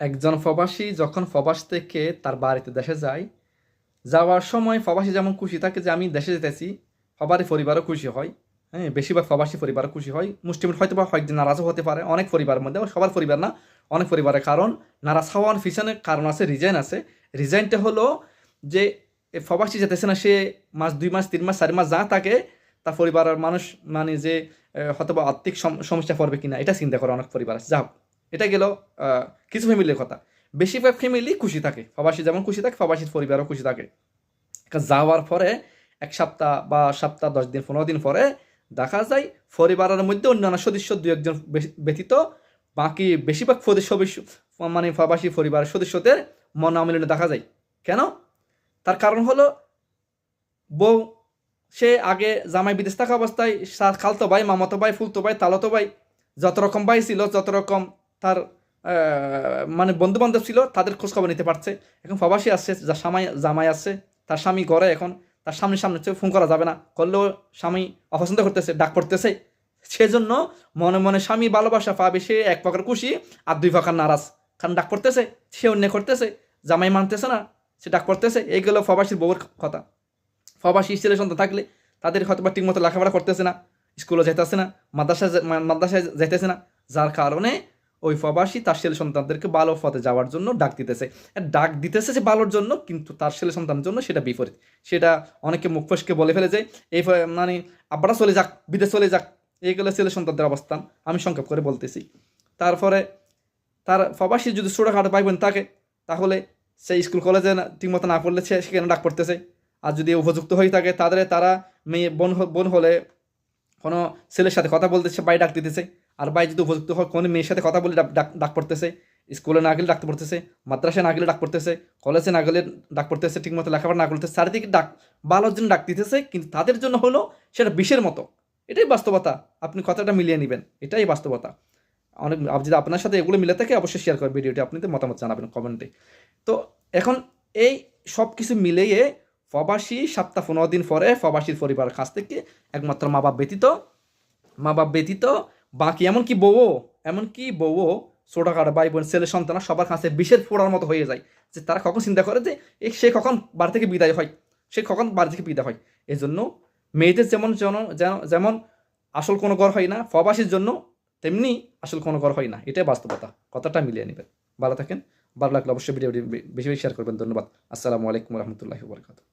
একজন প্রবাসী যখন প্রবাস থেকে তার বাড়িতে দেশে যায়, যাওয়ার সময় প্রবাসী যেমন খুশি থাকে যে আমি দেশে যেতেছি, সবারই পরিবারও খুশি হয়। হ্যাঁ, বেশিরভাগ প্রবাসী পরিবারও খুশি হয়। মুষ্টিমেয় হয়তো বা কয়েকদিন নারাজও হতে পারে অনেক পরিবারের মধ্যে, সবার পরিবার না, অনেক পরিবারের। কারণ নারাজ হওয়ার পিছনে কারণ আছে, রিজাইন আছে। রিজাইনটা হলো যে প্রবাসী যেতেছে না, সে মাস 2 মাস 3 মাস 4 মাস যা থাকে, তার পরিবারের মানুষ মানে যে হয়তো বা আর্থিক সমস্যা পড়বে কিনা এটা চিন্তা করে অনেক পরিবার আছে। যাও, এটা গেল কিছু ফ্যামিলির কথা। বেশিরভাগ ফ্যামিলি খুশি থাকে, প্রবাসী যেমন খুশি থাকে প্রবাসীর পরিবারও খুশি থাকে। যাওয়ার পরে 1 সপ্তাহ বা সপ্তাহ 10 দিন 15 দিন পরে দেখা যায় পরিবারের মধ্যে অন্যান্য সদস্য 2-1 জন ব্যতীত বাকি বেশিরভাগ সদস্য মানে প্রবাসী পরিবারের সদস্যদের মনোমালিন্য দেখা যায়। কেন? তার কারণ হলো বউ, সে আগে জামাই বিদেশ থাকা অবস্থায় খালতো ভাই, মামাতো ভাই, ফুলতো ভাই, তালতো ভাই, যত রকম ভাই ছিল, যত রকম তার মানে বন্ধু বান্ধব ছিল, তাদের খোঁজ খবর নিতে পারছে। এখন প্রবাসী আসছে, যা জামাই আসছে, তার স্বামী ঘরে, এখন তার সামনে সামনে ফোন করা যাবে না, করলেও স্বামী অপছন্দ করতেছে, ডাক পড়তেছে। সেজন্য মনে মনে স্বামী ভালোবাসা পাবে, সে এক প্রকার খুশি আর 2 প্রকার নারাজ। কারণ ডাক পড়তেছে, সে অন্য করতেছে, জামাই মানতেছে না, সে ডাক পড়তেছে। এইগুলো প্রবাসীর বউর কথা। প্রবাসী ছেলে সন্তান থাকলে তাদের হয়তো বা ঠিকমতো লেখাপড়া করতেছে না, স্কুলে যেতেছে না, মাদ্রাসায় যাইতেছে না, যার কারণে ওই প্রবাসী তার ছেলে সন্তানদেরকে ভালো পথে যাওয়ার জন্য ডাক দিতেছে। ডাক দিতেছে যে ভালোর জন্য, কিন্তু তার ছেলে সন্তানের জন্য সেটা বিপরীত। সেটা অনেকে মুখ ফসকে বলে ফেলে যে এই মানে আব্বারা চলে যাক, বিদেশ চলে যাক। এইগুলো ছেলে সন্তানদের অবস্থান, আমি সংক্ষেপ করে বলতেছি। তারপরে তার প্রবাসী যদি ছোটোখাটো ভাই বোন থাকে, তাহলে সে স্কুল কলেজে ঠিকমতো না পড়লে সে সেখানে ডাক পড়তেছে। আর যদি উপযুক্ত হয়ে থাকে তারা মেয়ে বোন হলে কোনো ছেলের সাথে কথা বলতেছে, ভাই ডাক দিতেছে। আর ভাই যদি উপযুক্ত হয় কোনো মেয়ের সাথে কথা বলে ডাক পড়তেছে। স্কুলে না গেলে ডাক পড়তেছে, মাদ্রাসায় না গেলে ডাক পড়তেছে, কলেজে না গেলে ডাক পড়তেছে, ঠিকমতো লেখাপড়া না করতেছে, চারিদিকে ডাক, ভালোর জন্য ডাক দিতেছে, কিন্তু তাদের জন্য হলো সেটা বিষের মতো। এটাই বাস্তবতা। আপনি কথাটা মিলিয়ে নেবেন, এটাই বাস্তবতা। অনেক যদি আপনার সাথে এগুলো মিলে থাকে অবশ্যই শেয়ার করবেন ভিডিওটি, আপনি তো মতামত জানাবেন কমেন্টে। তো এখন এই সব কিছু মিলিয়ে প্রবাসী সপ্তাহ 15 দিন পরে প্রবাসীর পরিবারের কাছ থেকে একমাত্র মা বাপ ব্যতীত বাকি এমনকি বউও ছোটোখাটো ভাই বোন ছেলে সন্তান সবার কাছে বিষের ফোড়ার মতো হয়ে যায়। যে তারা কখন চিন্তা করে যে সে কখন বাড়ি থেকে বিদায় হয়, এই জন্য মেয়েদের যেমন আসল কোনো ঘর হয় না, প্রবাসীর জন্য তেমনি আসল কোনো ঘর হয় না। এটাই বাস্তবতা। কথাটা মিলিয়ে নেবেন। ভালো থাকেন। ভালো লাগলে অবশ্যই ভিডিওটি বেশি বেশি শেয়ার করবেন। ধন্যবাদ। আসসালামু আলাইকুম রহমতুল্লাহি ওয়া বারাকাতুহু।